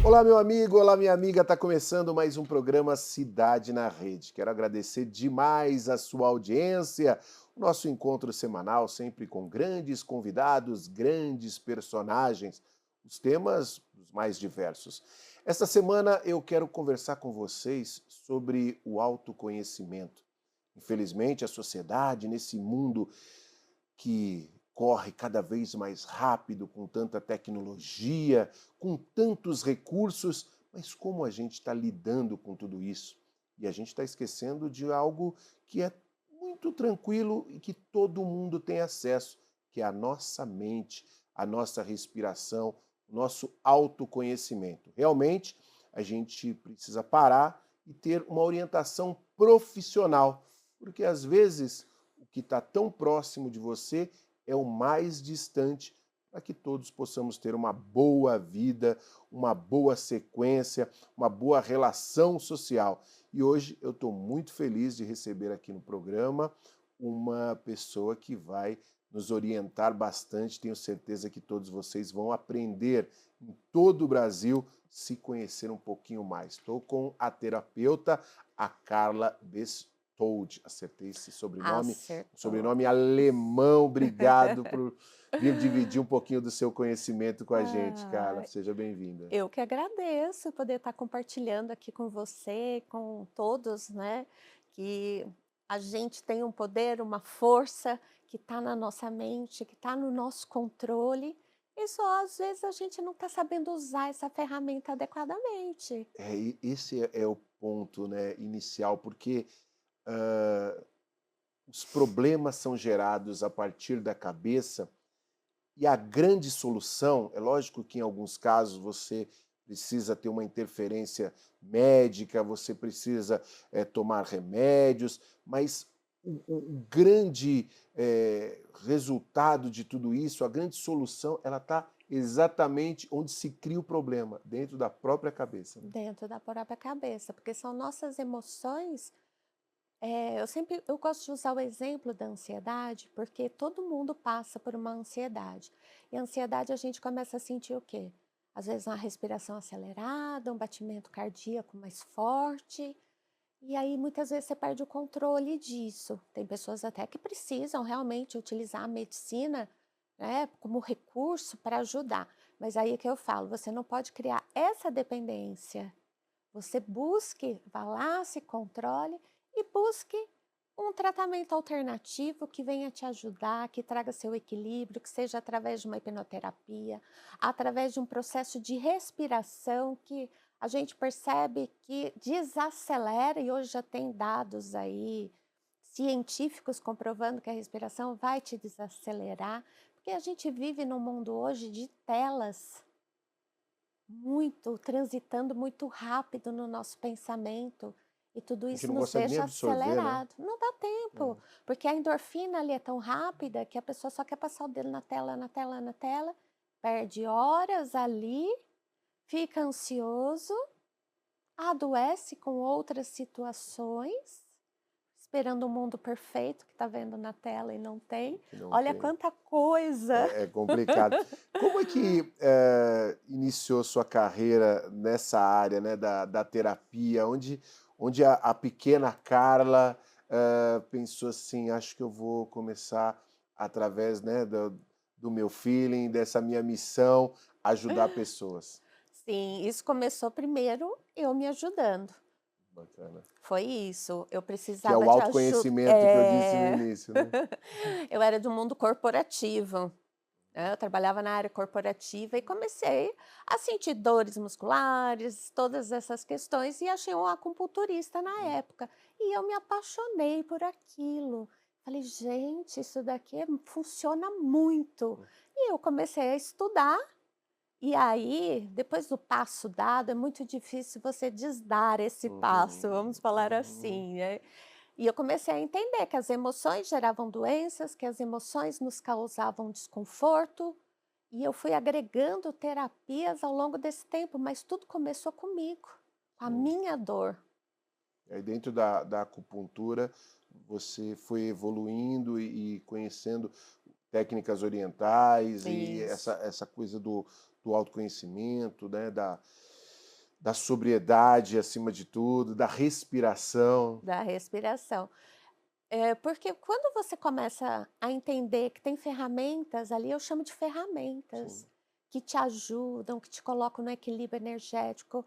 Olá, meu amigo, olá, minha amiga. Está começando mais um programa Cidade na Rede. Quero agradecer demais a sua audiência, o nosso encontro semanal, sempre com grandes convidados, grandes personagens, os temas os mais diversos. Esta semana eu quero conversar com vocês sobre o autoconhecimento. Infelizmente, a sociedade, nesse mundo que corre cada vez mais rápido, com tanta tecnologia, com tantos recursos, mas como a gente está lidando com tudo isso? E a gente está esquecendo de algo que é muito tranquilo e que todo mundo tem acesso, que é a nossa mente, a nossa respiração, o nosso autoconhecimento. Realmente, a gente precisa parar e ter uma orientação profissional, porque às vezes o que está tão próximo de você é o mais distante para que todos possamos ter uma boa vida, uma boa sequência, uma boa relação social. E hoje eu estou muito feliz de receber aqui no programa uma pessoa que vai nos orientar bastante. Tenho certeza que todos vocês vão aprender em todo o Brasil, se conhecer um pouquinho mais. Estou com a terapeuta, a Carla Bestoudt. Acertei esse sobrenome, um Acertou. sobrenome alemão. Obrigado por vir dividir um pouquinho do seu conhecimento com a gente, Carla. Ah, Seja bem-vinda. eu que agradeço poder estar compartilhando aqui com você, com todos, né, que a gente tem um poder, uma força que está na nossa mente, que está no nosso controle, e só às vezes a gente não está sabendo usar essa ferramenta adequadamente. Esse é o ponto, né, inicial, porque ah, os problemas são gerados a partir da cabeça. E a grande solução, é lógico que em alguns casos você precisa ter uma interferência médica, você precisa tomar remédios, mas o grande resultado de tudo isso, a grande solução, ela está exatamente onde se cria o problema, dentro da própria cabeça, né? Dentro da própria cabeça, porque são nossas emoções. Eu gosto de usar o exemplo da ansiedade, porque todo mundo passa por uma ansiedade. E a ansiedade a gente começa a sentir o quê? Às vezes uma respiração acelerada, um batimento cardíaco mais forte, e aí muitas vezes você perde o controle disso. Tem pessoas até que precisam realmente utilizar a medicina, né, como recurso para ajudar. Mas aí é que eu falo, você não pode criar essa dependência. Você busque, vá lá, se controle e busque um tratamento alternativo que venha te ajudar, que traga seu equilíbrio, que seja através de uma hipnoterapia, através de um processo de respiração que a gente percebe que desacelera, e hoje já tem dados aí científicos comprovando que a respiração vai te desacelerar, porque a gente vive num mundo hoje de telas. Muito, transitando muito rápido no nosso pensamento, e tudo A gente isso não nos consegue nem deixa absorver, né? acelerado. Não dá tempo, É. porque a endorfina ali é tão rápida que a pessoa só quer passar o dedo na tela, na tela, na tela, perde horas ali, fica ansioso, adoece com outras situações, esperando um mundo perfeito que está vendo na tela e não tem. Que não Olha tem. quanta coisa. É complicado. Como é que iniciou sua carreira nessa área, né, da terapia, onde a pequena Carla pensou assim, acho que eu vou começar através, né, do meu feeling, dessa minha missão, ajudar pessoas. Sim, isso começou primeiro eu me ajudando. Bacana. Foi isso, eu Que é precisava o de ajuda. autoconhecimento que eu disse no início, né? Eu era do mundo corporativo, né, eu trabalhava na área corporativa e comecei a sentir dores musculares, todas essas questões, e achei um acupunturista na época, e eu me apaixonei por aquilo. Falei: "Gente, isso daqui funciona muito". E eu comecei a estudar, e aí, depois do passo dado, é muito difícil você desdar esse passo, Uhum, vamos falar uhum. assim, né. E eu comecei a entender que as emoções geravam doenças, que as emoções nos causavam desconforto, e eu fui agregando terapias ao longo desse tempo, mas tudo começou comigo, com a Sim. minha dor. Aí dentro da acupuntura, você foi evoluindo e conhecendo técnicas orientais e Isso. essa coisa do autoconhecimento, né, da sobriedade acima de tudo, da respiração. da respiração. Porque quando você começa a entender que tem ferramentas ali, eu chamo de ferramentas, Sim. que te ajudam, que te colocam no equilíbrio energético,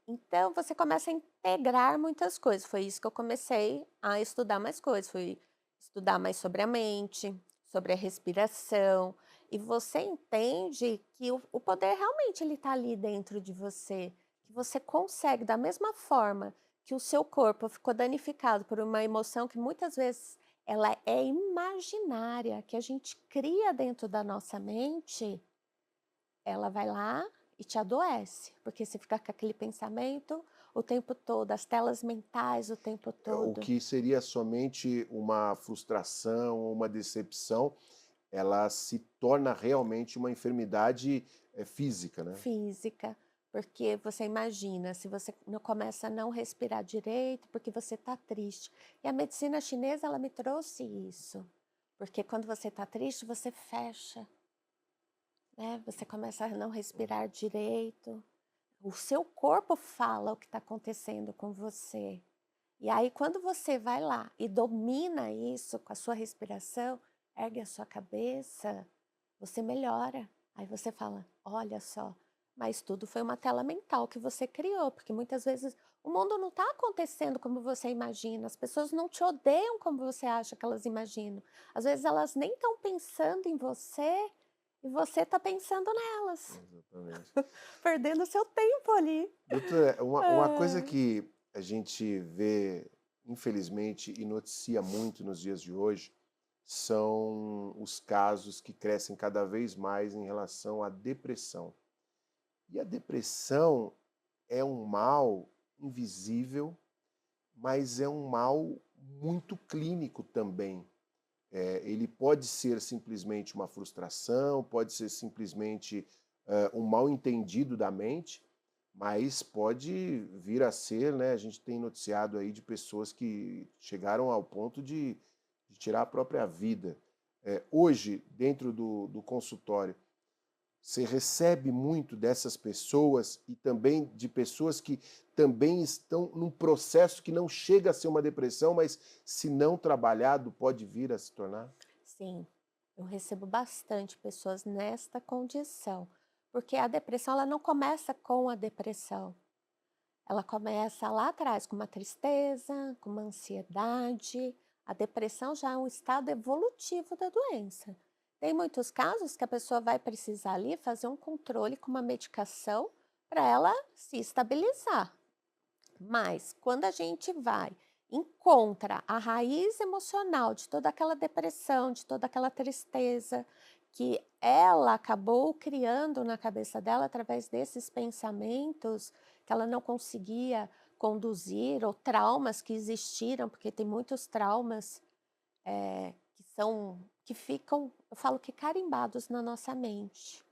então você começa a integrar muitas coisas. Foi isso que eu comecei a estudar mais coisas, fui estudar mais sobre a mente, sobre a respiração, e você entende que o poder realmente ele está ali dentro de você, que você consegue da mesma forma que o seu corpo ficou danificado por uma emoção que muitas vezes ela é imaginária, que a gente cria dentro da nossa mente, ela vai lá e te adoece, porque você fica com aquele pensamento o tempo todo, as telas mentais o tempo O todo. que seria somente uma frustração, uma decepção, ela se torna realmente uma enfermidade, física, né. Física, porque você imagina, se você não começa a não respirar direito, porque você está triste. E a medicina chinesa, ela me trouxe isso, porque quando você está triste, você fecha, né? Você começa a não respirar direito. O seu corpo fala o que está acontecendo com você. E aí, quando você vai lá e domina isso com a sua respiração, ergue a sua cabeça, você melhora. Aí você fala: olha só, mas tudo foi uma tela mental que você criou, porque muitas vezes o mundo não está acontecendo como você imagina, as pessoas não te odeiam como você acha que elas imaginam. Às vezes elas nem estão pensando em você e você está pensando nelas, Exatamente. perdendo seu tempo ali. Doutora, uma coisa Ah, que a gente vê, infelizmente, e noticia muito nos dias de hoje, são os casos que crescem cada vez mais em relação à depressão. E a depressão é um mal invisível, mas é um mal muito clínico também. Ele pode ser simplesmente uma frustração, pode ser simplesmente um mal entendido da mente, mas pode vir a ser, né? A gente tem noticiado aí de pessoas que chegaram ao ponto de tirar a própria vida. Hoje, dentro do consultório, você recebe muito dessas pessoas e também de pessoas que também estão num processo que não chega a ser uma depressão, mas se não trabalhado pode vir a se tornar? sim, eu recebo bastante pessoas nesta condição, porque a depressão ela não começa com a depressão. Ela começa lá atrás com uma tristeza, com uma ansiedade. A depressão já é um estado evolutivo da doença. Tem muitos casos que a pessoa vai precisar ali fazer um controle com uma medicação para ela se estabilizar. Mas quando a gente vai, encontra a raiz emocional de toda aquela depressão, de toda aquela tristeza que ela acabou criando na cabeça dela através desses pensamentos que ela não conseguia conduzir, ou traumas que existiram, porque tem muitos traumas que ficam, eu falo que carimbados na nossa mente,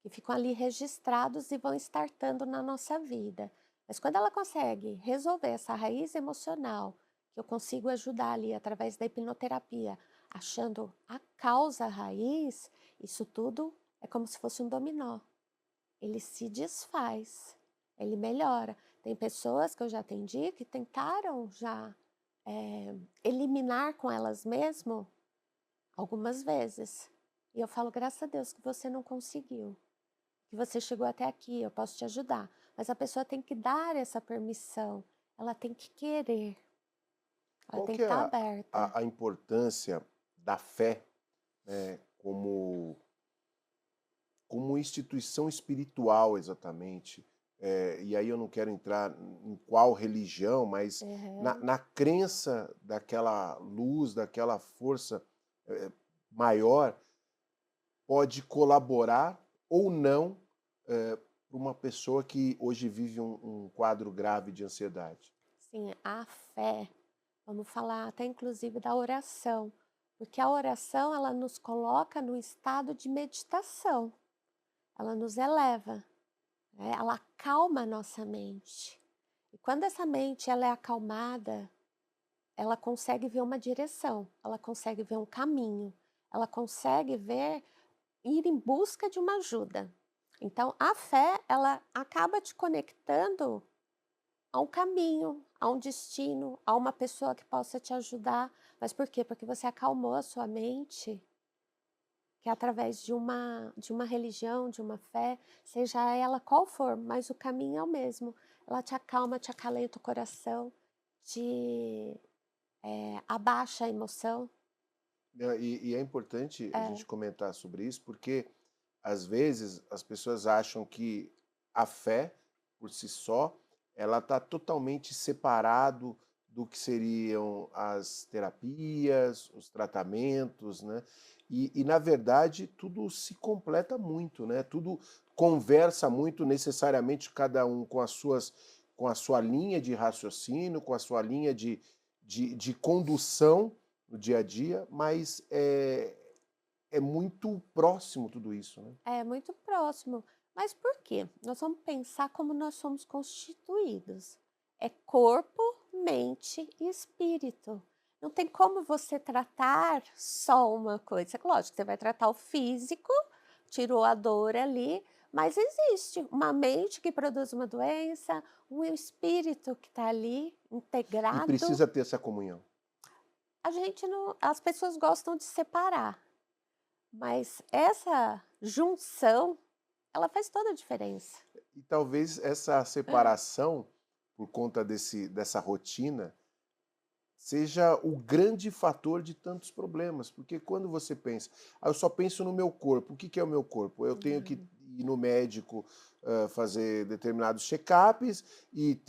que ficam ali registrados e vão startando na nossa vida. Mas quando ela consegue resolver essa raiz emocional, que eu consigo ajudar ali através da hipnoterapia, achando a causa raiz, isso tudo é como se fosse um dominó. Ele se desfaz, ele melhora. Tem pessoas que eu já atendi que tentaram já eliminar com elas mesmo algumas vezes. E eu falo, graças a Deus que você não conseguiu, que você chegou até aqui, eu posso te ajudar. Mas a pessoa tem que dar essa permissão, ela tem que querer, ela Qual tem que que é estar aberta. a importância da fé, né, como instituição espiritual exatamente? E aí eu não quero entrar em qual religião, mas Aham. na crença daquela luz, daquela força eh, maior, pode colaborar ou não para uma pessoa que hoje vive um quadro grave de ansiedade. Sim, a fé, vamos falar até inclusive da oração, porque a oração ela nos coloca no estado de meditação, ela nos eleva, né? Ela acalma a nossa mente. E quando essa mente ela é acalmada, ela consegue ver uma direção, ela consegue ver um caminho, ela consegue ver, ir em busca de uma ajuda. Então, a fé, ela acaba te conectando há um caminho, há um destino, há uma pessoa que possa te ajudar. Mas por quê? Porque você acalmou a sua mente, que é através de uma religião, de uma fé, seja ela qual for, mas o caminho é o mesmo. Ela te acalma, te acalenta o coração, te abaixa a emoção. E é importante a gente É. comentar sobre isso, porque às vezes as pessoas acham que a fé, por si só, ela está totalmente separado do que seriam as terapias, os tratamentos, né? Na verdade, tudo se completa muito, né? Tudo conversa muito necessariamente, cada um com as suas, com a sua linha de raciocínio, com a sua linha de condução no dia a dia, mas é muito próximo tudo isso, né? É muito próximo. Mas por quê? Nós vamos pensar como nós somos constituídos. É corpo, mente e espírito. Não tem como você tratar só uma coisa. Lógico, você vai tratar o físico, tirou a dor ali, mas existe uma mente que produz uma doença, um espírito que está ali E integrado. precisa ter essa comunhão. A gente não, as pessoas gostam de separar, mas essa junção ela faz toda a diferença. E talvez essa separação, por conta dessa rotina, seja o grande fator de tantos problemas. Porque quando você pensa, eu só penso no meu corpo. O que que é o meu corpo? Eu tenho que Uhum. ir no médico, fazer determinados check-ups e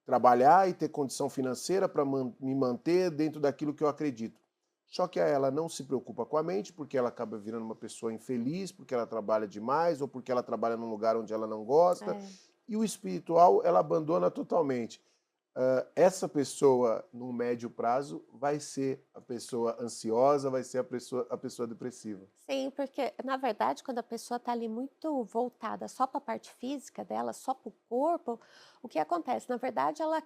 trabalhar e ter condição financeira para me manter dentro daquilo que eu acredito. Só que ela não se preocupa com a mente, porque ela acaba virando uma pessoa infeliz, porque ela trabalha demais ou porque ela trabalha num lugar onde ela não gosta. É, E o espiritual ela abandona totalmente. Essa pessoa, no médio prazo, vai ser a pessoa ansiosa, vai ser a pessoa depressiva. sim, porque na verdade quando a pessoa está ali muito voltada só para a parte física dela, só para o corpo, o que acontece? Na verdade ela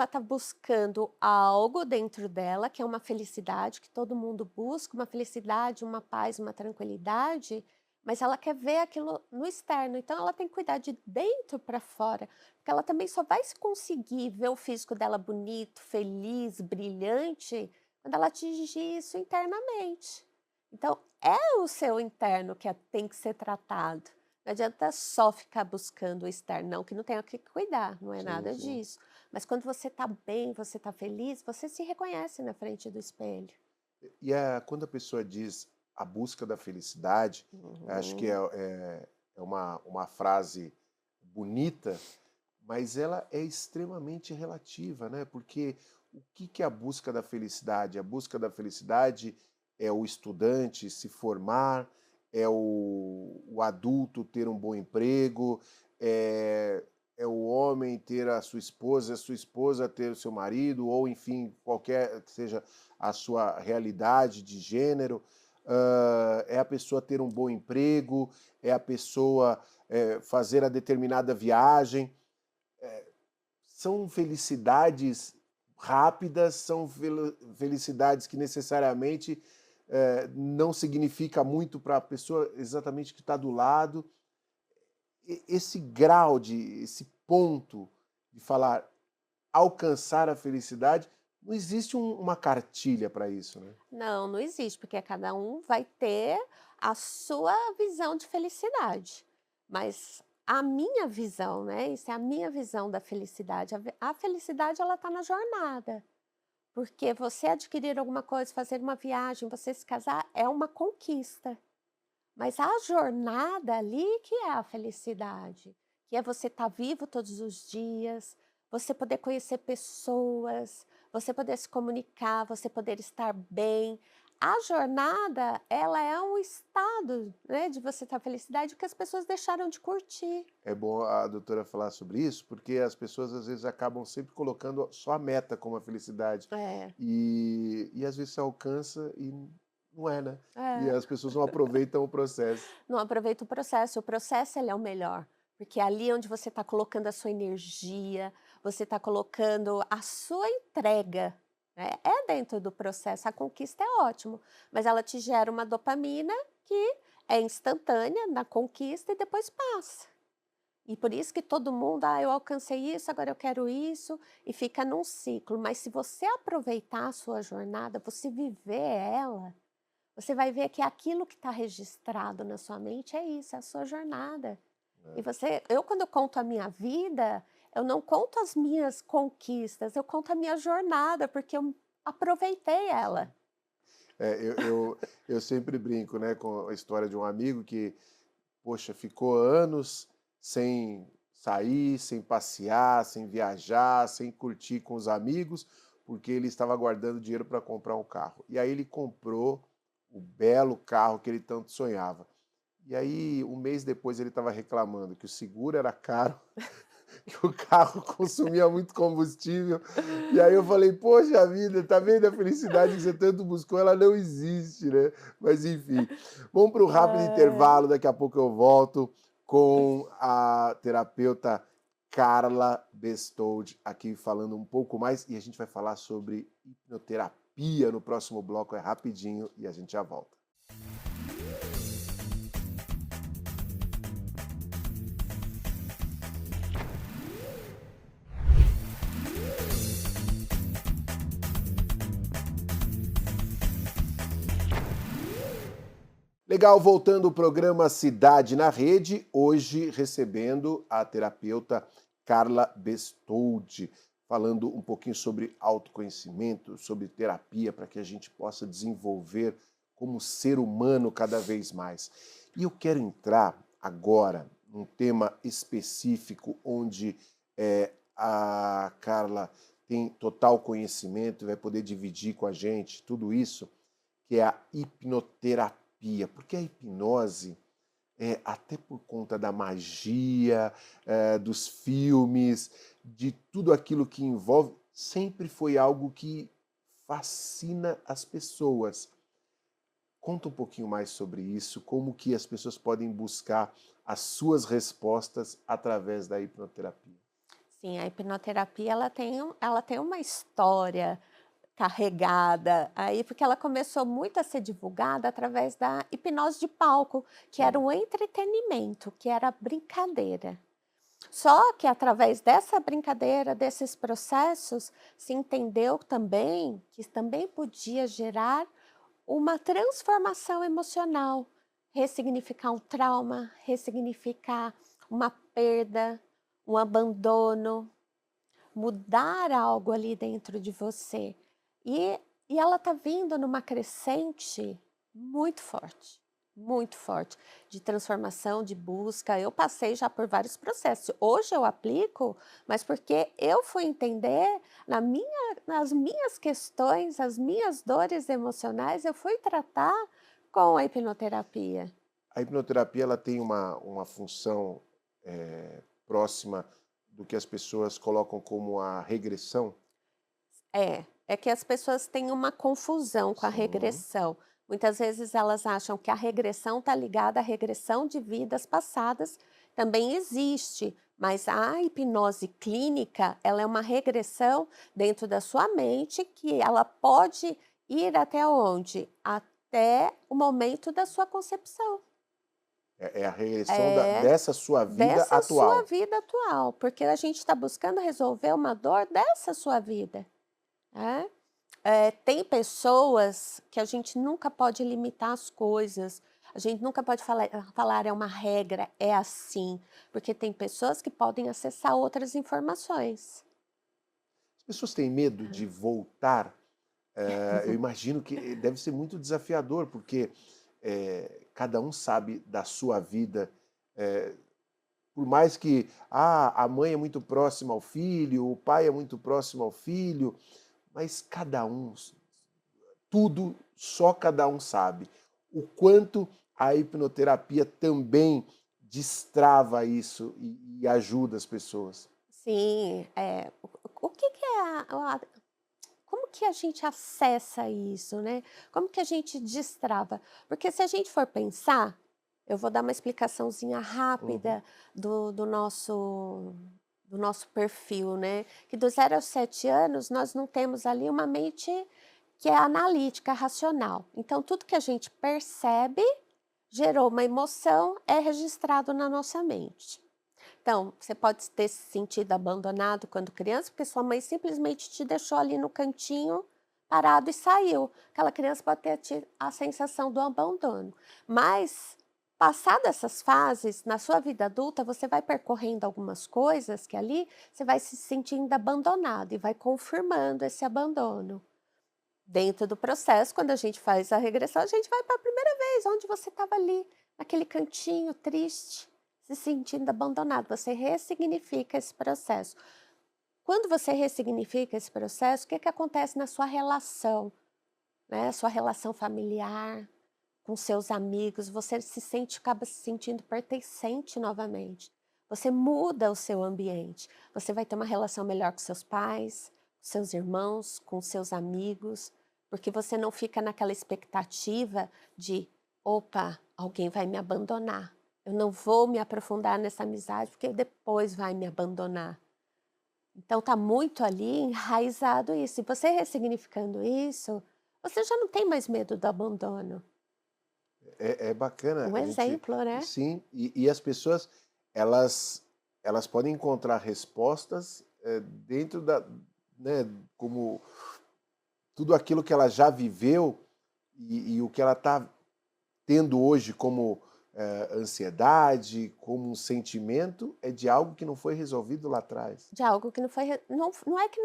está buscando algo dentro dela, que é uma felicidade, que todo mundo busca, uma felicidade, uma paz, uma tranquilidade, mas ela quer ver aquilo no externo. Então ela tem que cuidar de dentro para fora, porque ela também só vai se conseguir ver o físico dela bonito, feliz, brilhante, quando ela atingir isso internamente. Então é o seu interno que tem que ser tratado. Não adianta só ficar buscando o externo, não, que não tenha que cuidar, não é Sim, nada sim. disso. Mas quando você está bem, você está feliz, você se reconhece na frente do espelho. Quando a pessoa diz a busca da felicidade, acho que Uhum. é uma frase bonita, mas ela é extremamente relativa, né? Porque o que que é a busca da felicidade? A busca da felicidade é o estudante se formar, é o adulto ter um bom emprego, é, é o homem ter a sua esposa ter o seu marido, ou enfim, qualquer que seja a sua realidade de gênero, é a pessoa ter um bom emprego, é a pessoa fazer a determinada viagem. São felicidades rápidas, são felicidades que necessariamente não significa muito para a pessoa exatamente que está do lado. Esse grau esse ponto de falar alcançar a felicidade, não existe uma cartilha para isso, né? Não, não existe, porque cada um vai ter a sua visão de felicidade. Mas a minha visão, né? Isso é a minha visão da felicidade. A felicidade, ela está na jornada. Porque você adquirir alguma coisa, fazer uma viagem, você se casar, é uma conquista. Mas a jornada ali que é a felicidade, que é você estar vivo todos os dias, você poder conhecer pessoas, você poder se comunicar, você poder estar bem. A jornada, ela é um estado, né, de você estar felicidade que as pessoas deixaram de curtir. É bom a doutora falar sobre isso, porque as pessoas às vezes acabam sempre colocando só a meta como a felicidade. É, E às vezes se alcança e não é, né? E é. as pessoas não aproveitam o processo. Não aproveita o processo ele é o melhor, porque é ali onde você está colocando a sua energia, você está colocando a sua entrega, né, é dentro do processo, a conquista é ótimo, mas ela te gera uma dopamina que é instantânea na conquista e depois passa. E por isso que todo mundo, eu alcancei isso, agora eu quero isso, e fica num ciclo. Mas se você aproveitar a sua jornada, você viver ela, você vai ver que aquilo que está registrado na sua mente é isso, é a sua jornada. E né? eu quando eu conto a minha vida, eu não conto as minhas conquistas, eu conto a minha jornada, porque eu aproveitei Sim. ela. Eu sempre brinco, né, com a história de um amigo que, poxa, ficou anos sem sair, sem passear, sem viajar, sem curtir com os amigos, porque ele estava guardando dinheiro para comprar um carro. E aí ele comprou o belo carro que ele tanto sonhava. E aí, um mês depois, ele estava reclamando que o seguro era caro, que o carro consumia muito combustível. E aí eu falei, poxa vida, tá vendo a felicidade que você tanto buscou? Ela não existe, né? Mas enfim, vamos para um rápido É. intervalo, daqui a pouco eu volto com a terapeuta Carla Bestoude aqui falando um pouco mais e a gente vai falar sobre hipnoterapia no próximo bloco, é rapidinho e a gente já volta. Legal, voltando ao programa Cidade na Rede, hoje recebendo a terapeuta Carla Bestoude, falando um pouquinho sobre autoconhecimento, sobre terapia, para que a gente possa desenvolver como ser humano cada vez mais. E eu quero entrar agora num tema específico onde a Carla tem total conhecimento e vai poder dividir com a gente tudo isso, que é a hipnoterapia, porque a hipnose, até por conta da magia, dos filmes, de tudo aquilo que envolve, sempre foi algo que fascina as pessoas. Conta um pouquinho mais sobre isso, como que as pessoas podem buscar as suas respostas através da hipnoterapia. Sim, a hipnoterapia ela tem uma história carregada aí, porque ela começou muito a ser divulgada através da hipnose de palco, que era Sim. o entretenimento, que era a brincadeira. Só que através dessa brincadeira, desses processos, se entendeu também que também podia gerar uma transformação emocional, ressignificar um trauma, ressignificar uma perda, um abandono, mudar algo ali dentro de você. E, e ela está vindo numa crescente muito forte, de transformação, de busca. Eu passei já por vários processos. Hoje eu aplico, mas porque eu fui entender nas minhas questões, as minhas dores emocionais, eu fui tratar com a hipnoterapia. A hipnoterapia ela tem uma função próxima do que as pessoas colocam como a regressão. É que as pessoas têm uma confusão com a Sim. regressão. Muitas vezes elas acham que a regressão está ligada à regressão de vidas passadas, também existe, mas a hipnose clínica, ela é uma regressão dentro da sua mente que ela pode ir até onde? Até o momento da sua concepção. É a regressão É, dessa sua vida dessa sua atual. vida atual, porque a gente está buscando resolver uma dor dessa sua vida, né? Tem pessoas que a gente nunca pode limitar as coisas, a gente nunca pode falar é uma regra, é assim, porque tem pessoas que podem acessar outras informações. As pessoas têm medo de voltar. Eu imagino que deve ser muito desafiador, porque cada um sabe da sua vida. eh, por mais que a mãe é muito próxima ao filho, o pai é muito próximo ao filho, mas cada um, tudo só cada um sabe. O quanto a hipnoterapia também destrava isso e ajuda as pessoas. Sim, o que que é como que a gente acessa isso, né? Como que a gente destrava? Porque se a gente for pensar, eu vou dar uma explicaçãozinha Uhum. rápida do nosso perfil, né? Que do 0 aos 7 anos nós não temos ali uma mente que é analítica, racional. Então tudo que a gente percebe gerou uma emoção, é registrado na nossa mente. Então, você pode ter se sentido abandonado quando criança, porque sua mãe simplesmente te deixou ali no cantinho, parado e saiu. Aquela criança pode ter a sensação do abandono. Mas, passado essas fases, na sua vida adulta, você vai percorrendo algumas coisas que ali você vai se sentindo abandonado e vai confirmando esse abandono. Dentro do processo, quando a gente faz a regressão, a gente vai para a primeira vez, onde você estava ali, naquele cantinho triste, se sentindo abandonado. Você ressignifica esse processo. Quando você ressignifica esse processo, o que acontece na sua relação, né? Sua relação familiar, com seus amigos, você acaba se sentindo pertencente novamente. Você muda o seu ambiente. Você vai ter uma relação melhor com seus pais, com seus irmãos, com seus amigos, porque você não fica naquela expectativa de, opa, alguém vai me abandonar. Eu não vou me aprofundar nessa amizade porque depois vai me abandonar. Então tá muito ali enraizado isso. E você ressignificando isso, você já não tem mais medo do abandono. É bacana Um a gente, exemplo, né? sim, e as pessoas elas elas podem encontrar respostas, dentro da, né, como tudo aquilo que ela já viveu e o que ela está tendo hoje como, ansiedade, como um sentimento, é de algo que não foi resolvido lá atrás. De algo que não foi não é que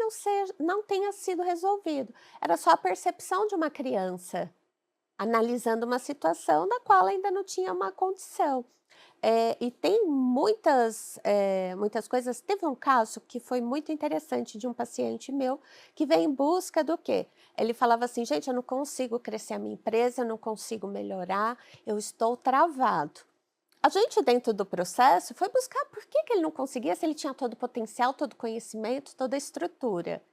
não tenha sido resolvido, era só a percepção de uma criança, analisando uma situação da qual ainda não tinha uma condição. E tem muitas coisas. Teve um caso que foi muito interessante de um paciente meu, que veio em busca do quê? Ele falava assim: "Gente, eu não consigo crescer a minha empresa, eu não consigo melhorar, eu estou travado". A gente, dentro do processo, foi buscar por que ele não conseguia, se ele tinha todo o potencial, todo o conhecimento, toda a estrutura.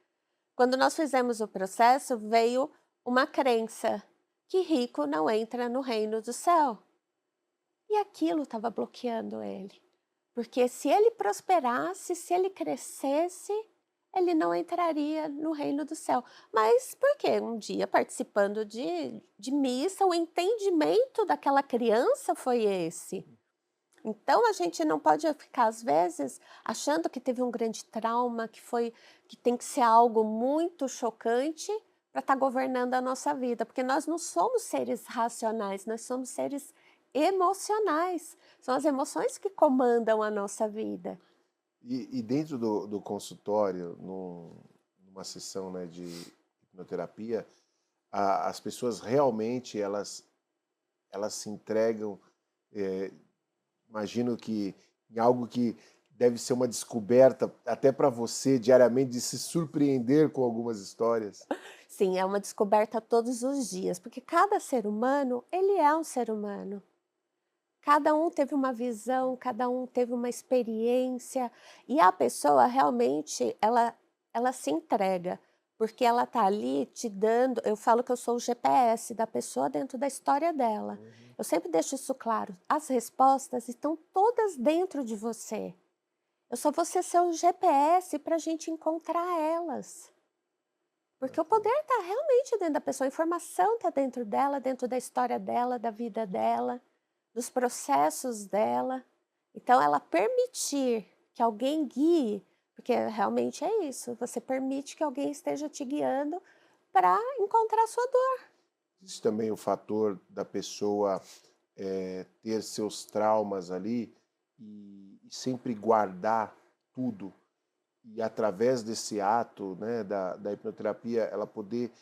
Quando nós fizemos o processo, veio uma crença que rico não entra no reino do céu. E aquilo estava bloqueando ele. Porque se ele prosperasse, se ele crescesse, ele não entraria no reino do céu. Mas por quê? Um dia, participando de missa, o entendimento daquela criança foi esse. Então a gente não pode ficar, às vezes, achando que teve um grande trauma, que tem que ser algo muito chocante para estar governando a nossa vida, porque nós não somos seres racionais, nós somos seres emocionais. São as emoções que comandam a nossa vida. E dentro do consultório, numa sessão, né, de hipnoterapia, as pessoas realmente elas se entregam, eh, imagino que em algo que deve ser uma descoberta até para você diariamente de se surpreender com algumas histórias. Sim, é uma descoberta todos os dias, porque cada ser humano, ele é um ser humano. Cada um teve uma visão, cada um teve uma experiência, e a pessoa realmente ela se entrega, porque ela está ali te dando. Eu falo que eu sou o GPS da pessoa dentro da história dela. Uhum. Eu sempre deixo isso claro, as respostas estão todas dentro de você. Eu só vou ser seu GPS para a gente encontrar elas. Porque o poder está realmente dentro da pessoa, a informação está dentro dela, dentro da história dela, da vida dela, dos processos dela. Então, ela permitir que alguém guie, porque realmente é isso, você permite que alguém esteja te guiando para encontrar a sua dor. Existe também o fator da pessoa, ter seus traumas ali e sempre guardar tudo. E através desse ato, né, da hipnoterapia, ela poder,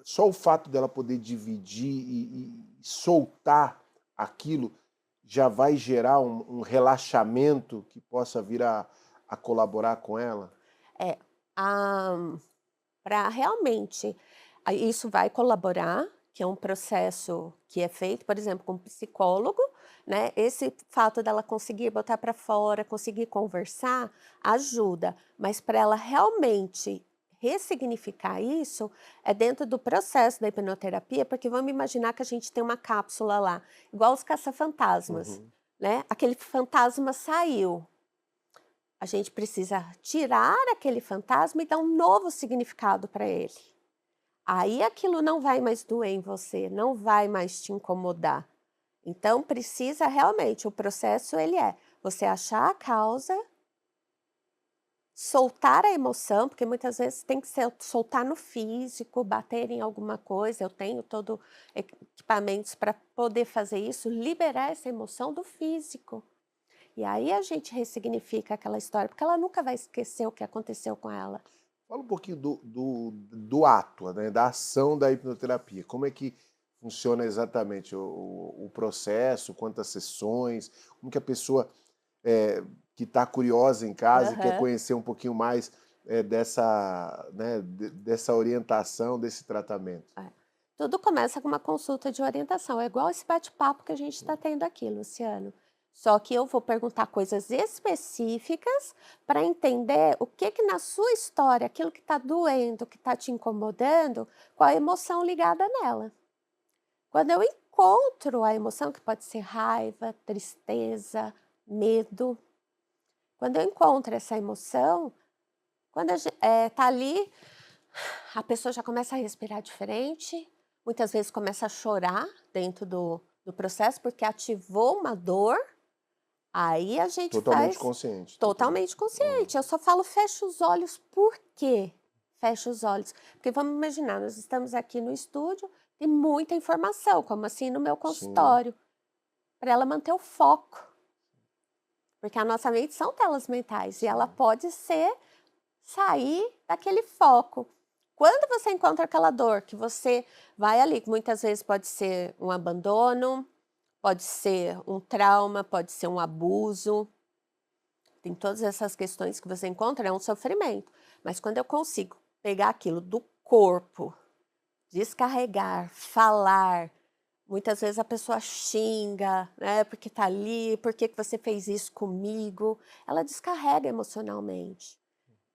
só o fato dela poder dividir e soltar aquilo já vai gerar um relaxamento que possa vir a colaborar com ela? É, para realmente, isso vai colaborar, que é um processo que é feito, por exemplo, com um psicólogo, né? Esse fato dela conseguir botar para fora, conseguir conversar, ajuda, mas para ela realmente ressignificar isso, é dentro do processo da hipnoterapia, porque vamos imaginar que a gente tem uma cápsula lá, igual os caça-fantasmas, Uhum. né? Aquele fantasma saiu. A gente precisa tirar aquele fantasma e dar um novo significado para ele. Aí aquilo não vai mais doer em você, não vai mais te incomodar. Então precisa realmente, o processo ele é, Você achar a causa, soltar a emoção, porque muitas vezes tem que soltar no físico, bater em alguma coisa. Eu tenho todo equipamentos para poder fazer isso, liberar essa emoção do físico. E aí a gente ressignifica aquela história, porque ela nunca vai esquecer o que aconteceu com ela. Fala um pouquinho do ato, né, da ação da hipnoterapia. Como é que funciona exatamente o processo, quantas sessões, como que a pessoa que está curiosa em casa e quer Aham. conhecer um pouquinho mais dessa, né, dessa orientação, desse tratamento. É. Tudo começa com uma consulta de orientação, é igual esse bate-papo que a gente está tendo aqui, Luciano. Só que eu vou perguntar coisas específicas para entender o que na sua história, aquilo que está doendo, que está te incomodando, qual a emoção ligada nela. Quando eu encontro a emoção, que pode ser raiva, tristeza, medo, quando eu encontro essa emoção, quando tá ali, a pessoa já começa a respirar diferente, muitas vezes começa a chorar dentro do processo, porque ativou uma dor, aí a gente Totalmente faz consciente. totalmente Uhum. consciente. Eu só falo fecha os olhos, por quê? Fecha os olhos. Porque vamos imaginar, nós estamos aqui no estúdio, tem muita informação, como assim no meu Sim. consultório, para ela manter o foco. Porque a nossa mente são telas mentais e ela Sim. pode sair daquele foco. Quando você encontra aquela dor que você vai ali, que muitas vezes pode ser um abandono, pode ser um trauma, pode ser um abuso, tem todas essas questões que você encontra, é um sofrimento. Mas quando eu consigo pegar aquilo do corpo, descarregar, falar, muitas vezes a pessoa xinga, né, porque tá ali, por que que você fez isso comigo? Ela descarrega emocionalmente.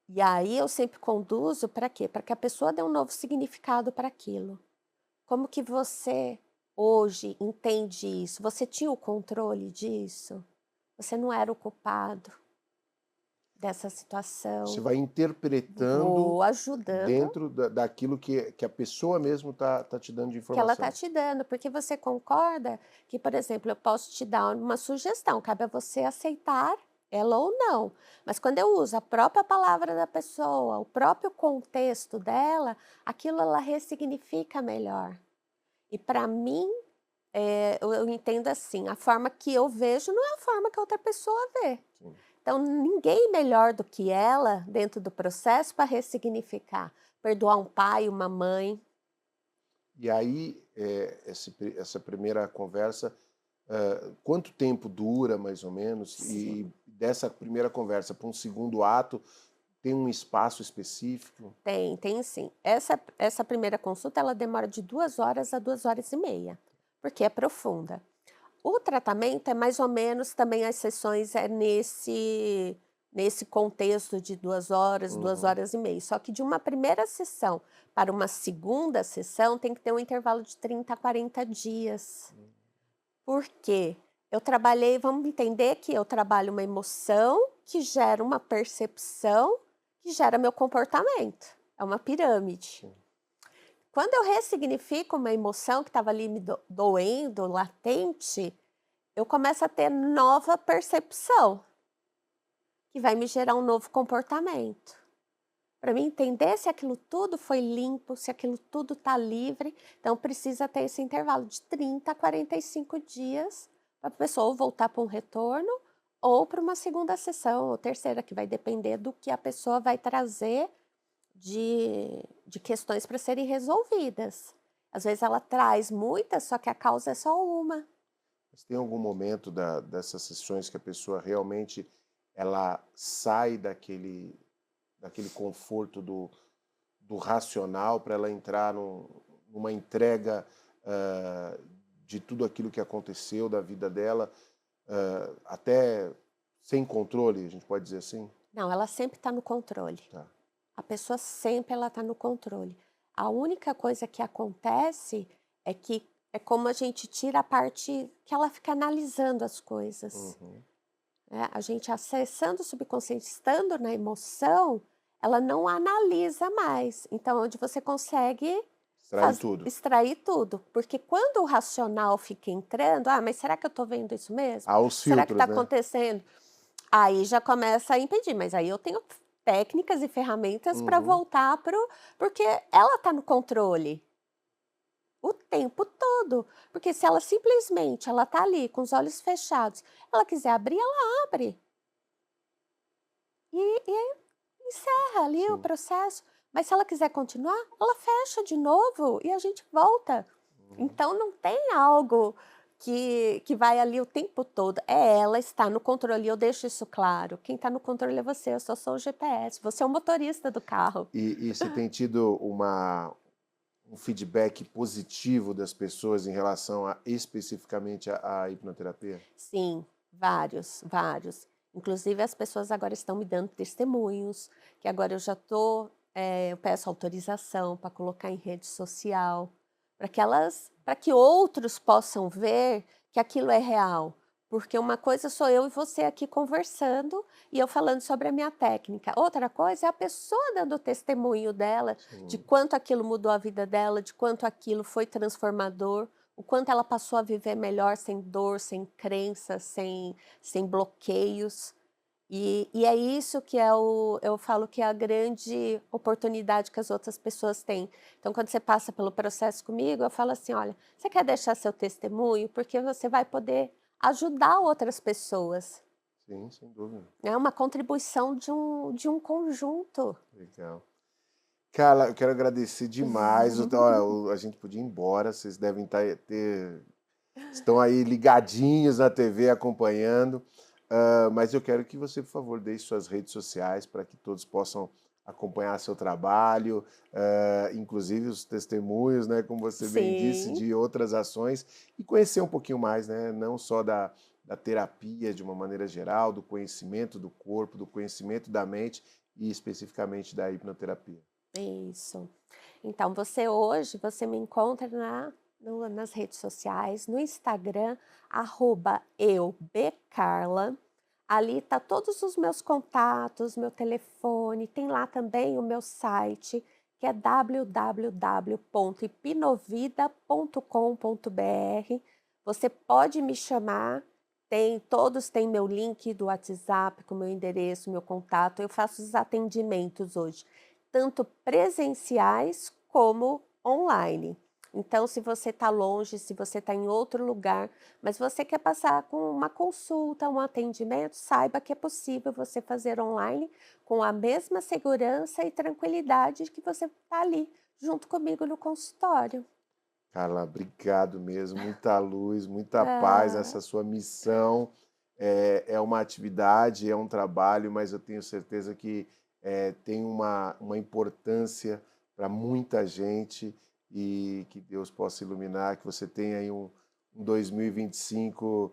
E aí eu sempre conduzo para quê? Para que a pessoa dê um novo significado para aquilo. Como que você hoje entende isso? Você tinha o controle disso? Você não era o culpado dessa Você situação? vai interpretando Vou ajudando dentro daquilo que a pessoa mesmo tá te dando de que ela está informação. te dando, porque você concorda que, por exemplo, eu posso te dar uma sugestão, cabe a você aceitar ela ou não. Mas quando eu uso a própria palavra da pessoa, o próprio contexto dela, aquilo ela ressignifica melhor. E para mim, eu entendo assim, a forma que eu vejo não é a forma que a outra pessoa vê. Sim. Então, ninguém melhor do que ela dentro do processo para ressignificar. Perdoar um pai, uma mãe. E aí, essa primeira conversa, quanto tempo dura, mais ou menos? E Sim. dessa primeira conversa para um segundo ato, tem um espaço específico? Tem sim. Essa primeira consulta, ela demora de 2 horas a 2 horas e meia, porque é profunda. O tratamento é mais ou menos também as sessões nesse contexto de 2 Uhum. horas e meia, só que de uma primeira sessão para uma segunda sessão tem que ter um intervalo de 30 a 40 dias. Por quê? Eu trabalhei vamos entender que eu trabalho uma emoção que gera uma percepção, que gera meu comportamento. É uma pirâmide. Sim. Quando eu ressignifico uma emoção que estava ali me doendo, latente, eu começo a ter nova percepção, que vai me gerar um novo comportamento. Para mim entender se aquilo tudo foi limpo, se aquilo tudo está livre, então precisa ter esse intervalo de 30 a 45 dias para a pessoa ou voltar para um retorno ou para uma segunda sessão ou terceira, que vai depender do que a pessoa vai trazer de questões para serem resolvidas. Às vezes ela traz muitas, só que a causa é só uma. Mas tem algum momento dessas sessões que a pessoa realmente ela sai daquele conforto do racional para ela entrar numa entrega de tudo aquilo que aconteceu da vida dela, até sem controle, a gente pode dizer assim? Não, ela sempre está no controle. Tá. A pessoa sempre ela está no controle. A única coisa que acontece é que é como a gente tira a parte que ela fica analisando as coisas, Uhum. né. A gente acessando o subconsciente, estando na emoção, ela não analisa mais. Então onde você consegue Extrair tudo. extrair tudo, porque quando o racional fica entrando, mas será que eu estou vendo isso mesmo? Há os Será que está filtros, né? acontecendo? Aí já começa a impedir, mas aí eu tenho técnicas e ferramentas para Uhum. voltar porque ela está no controle o tempo todo. Porque se ela simplesmente ela está ali com os olhos fechados, ela quiser abrir, ela abre. E encerra ali o Sim. processo. Mas se ela quiser continuar, ela fecha de novo e a gente volta. Uhum. Então não tem algo que vai ali o tempo todo. É ela está no controle, eu deixo isso claro. Quem está no controle é você, eu só sou o GPS, você é o motorista do carro. E você tem tido um feedback positivo das pessoas em relação especificamente à hipnoterapia? Sim, vários, vários. Inclusive as pessoas agora estão me dando testemunhos, que agora eu já eu peço autorização para colocar em rede social, para que outros possam ver que aquilo é real. Porque uma coisa sou eu e você aqui conversando e eu falando sobre a minha técnica. Outra coisa é a pessoa dando o testemunho dela, de Sim. quanto aquilo mudou a vida dela, de quanto aquilo foi transformador. O quanto ela passou a viver melhor, sem dor, sem crença, sem bloqueios. E é isso que eu falo que é a grande oportunidade que as outras pessoas têm. Então, quando você passa pelo processo comigo, eu falo assim: olha, você quer deixar seu testemunho? Porque você vai poder ajudar outras pessoas. Sim, sem dúvida. É uma contribuição de um conjunto. Legal. Carla, eu quero agradecer demais. Olha, a gente podia ir embora, vocês devem estão aí ligadinhos na TV acompanhando. Mas eu quero que você, por favor, deixe suas redes sociais para que todos possam acompanhar seu trabalho, inclusive os testemunhos, né, como você bem disse, Sim, de outras ações e conhecer um pouquinho mais, né, não só da terapia de uma maneira geral, do conhecimento do corpo, do conhecimento da mente e especificamente da hipnoterapia. isso. Então, você me encontra nas redes sociais, no Instagram, @eubcarla. Ali tá todos os meus contatos, meu telefone, tem lá também o meu site, que é www.hipnovida.com.br. Você pode me chamar, todos têm meu link do WhatsApp com meu endereço, meu contato. Eu faço os atendimentos hoje tanto presenciais como online. Então, se você está longe, se você está em outro lugar, mas você quer passar com uma consulta, um atendimento, saiba que é possível você fazer online com a mesma segurança e tranquilidade que você está ali junto comigo no consultório. Carla, obrigado mesmo, muita luz, muita paz Ah, nessa sua missão. É uma atividade, é um trabalho, mas eu tenho certeza que tem uma importância para muita gente e que Deus possa iluminar, que você tenha aí um 2025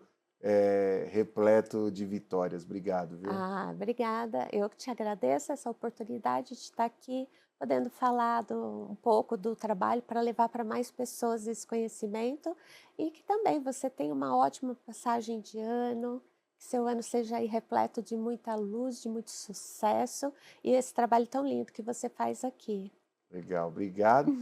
repleto de vitórias. Obrigado, viu? obrigada. Eu que te agradeço essa oportunidade de estar aqui, podendo falar um pouco do trabalho para levar para mais pessoas esse conhecimento e que também você tenha uma ótima passagem de ano, que seu ano seja aí repleto de muita luz, de muito sucesso e esse trabalho tão lindo que você faz aqui. Legal, obrigado.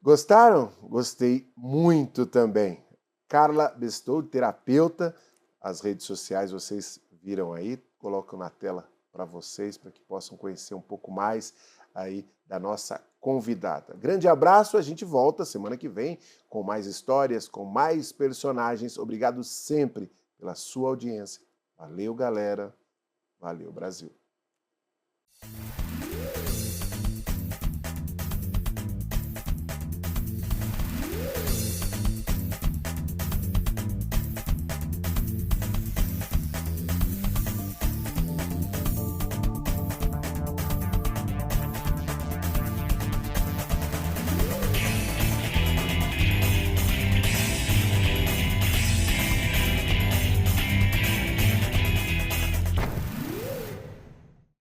Gostaram? Gostei muito também. Carla Bestou, terapeuta. As redes sociais vocês viram aí, coloco na tela para vocês, para que possam conhecer um pouco mais aí da nossa convidada. Grande abraço, a gente volta semana que vem com mais histórias, com mais personagens. Obrigado sempre pela sua audiência. Valeu, galera. Valeu, Brasil.